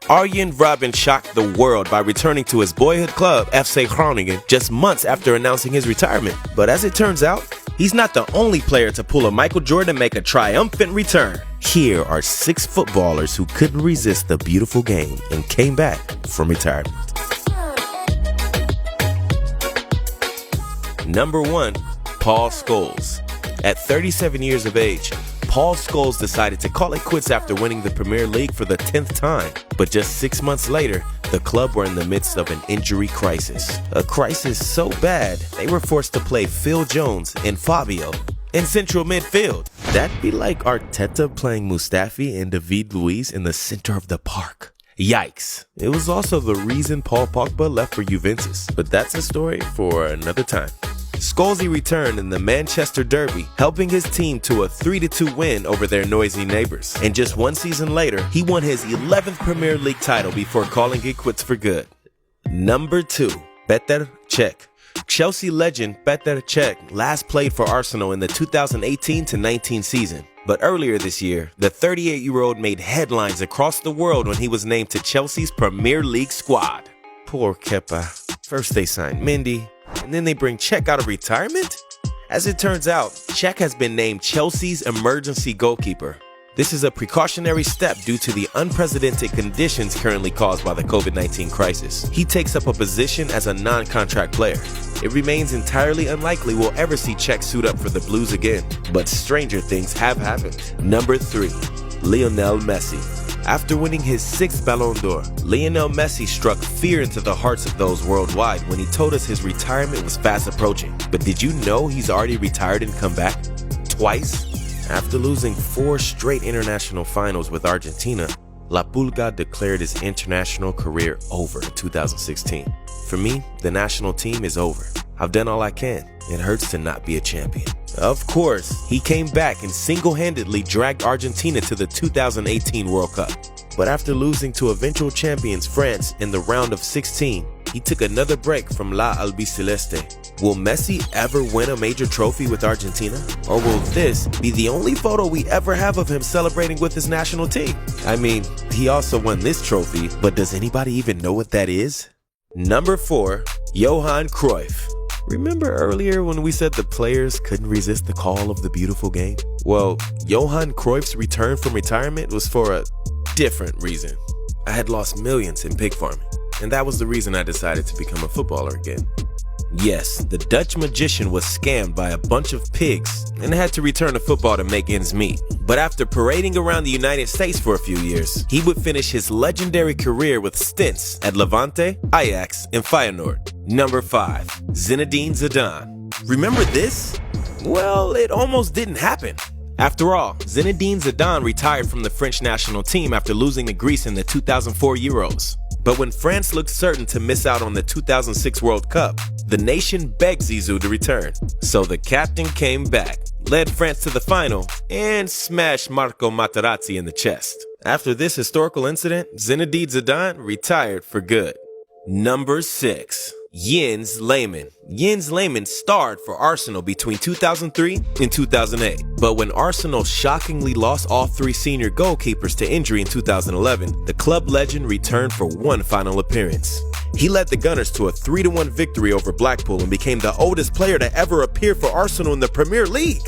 Arjen Robben shocked the world by returning to his boyhood club, FC Groningen, just months after announcing his retirement. But as it turns out, he's not the only player to pull a Michael Jordan and make a triumphant return. Here are 6 footballers who couldn't resist the beautiful game and came back from retirement. Number 1, Paul Scholes. At 37 years of age, Paul Scholes decided to call it quits after winning the Premier League for the 10th time. But just 6 months later, the club were in the midst of an injury crisis. A crisis so bad, they were forced to play Phil Jones and Fabio in central midfield. That'd be like Arteta playing Mustafi and David Luiz in the center of the park. Yikes. It was also the reason Paul Pogba left for Juventus. But that's a story for another time. Scholesy returned in the Manchester Derby, helping his team to a 3-2 win over their noisy neighbors. And just one season later, he won his 11th Premier League title before calling it quits for good. Number 2, Petr Cech. Chelsea legend Petr Cech last played for Arsenal in the 2018-19 season. But earlier this year, the 38-year-old made headlines across the world when he was named to Chelsea's Premier League squad. Poor Kepa. First they signed Mendy, and then they bring Cech out of retirement? As it turns out, Cech has been named Chelsea's emergency goalkeeper. This is a precautionary step due to the unprecedented conditions currently caused by the COVID-19 crisis. He takes up a position as a non-contract player. It remains entirely unlikely we'll ever see Cech suit up for the Blues again, but stranger things have happened. Number 3, Lionel Messi. After winning his 6th Ballon d'Or, Lionel Messi struck fear into the hearts of those worldwide when he told us his retirement was fast approaching. But did you know he's already retired and come back? Twice? After losing 4 straight international finals with Argentina, La Pulga declared his international career over in 2016. For me, the national team is over. I've done all I can. It hurts to not be a champion. Of course, he came back and single-handedly dragged Argentina to the 2018 World Cup. But after losing to eventual champions France in the round of 16, he took another break from La Albiceleste. Will Messi ever win a major trophy with Argentina? Or will this be the only photo we ever have of him celebrating with his national team? I mean, he also won this trophy, but does anybody even know what that is? Number 4, Johan Cruyff. Remember earlier when we said the players couldn't resist the call of the beautiful game? Well, Johan Cruyff's return from retirement was for a different reason. I had lost millions in pig farming, and that was the reason I decided to become a footballer again. Yes, the Dutch magician was scammed by a bunch of pigs and had to return to football to make ends meet. But after parading around the United States for a few years, he would finish his legendary career with stints at Levante, Ajax, and Feyenoord. Number 5, Zinedine Zidane. Remember this? Well, it almost didn't happen. After all, Zinedine Zidane retired from the French national team after losing to Greece in the 2004 Euros. But when France looked certain to miss out on the 2006 World Cup, the nation begged Zizou to return. So the captain came back, led France to the final, and smashed Marco Materazzi in the chest. After this historical incident, Zinedine Zidane retired for good. Number 6, Jens Lehmann. Jens Lehmann starred for Arsenal between 2003 and 2008. But when Arsenal shockingly lost all 3 senior goalkeepers to injury in 2011, the club legend returned for one final appearance. He led the Gunners to a 3-1 victory over Blackpool and became the oldest player to ever appear for Arsenal in the Premier League.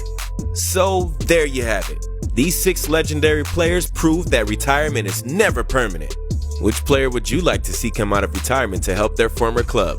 So there you have it. These 6 legendary players prove that retirement is never permanent. Which player would you like to see come out of retirement to help their former club?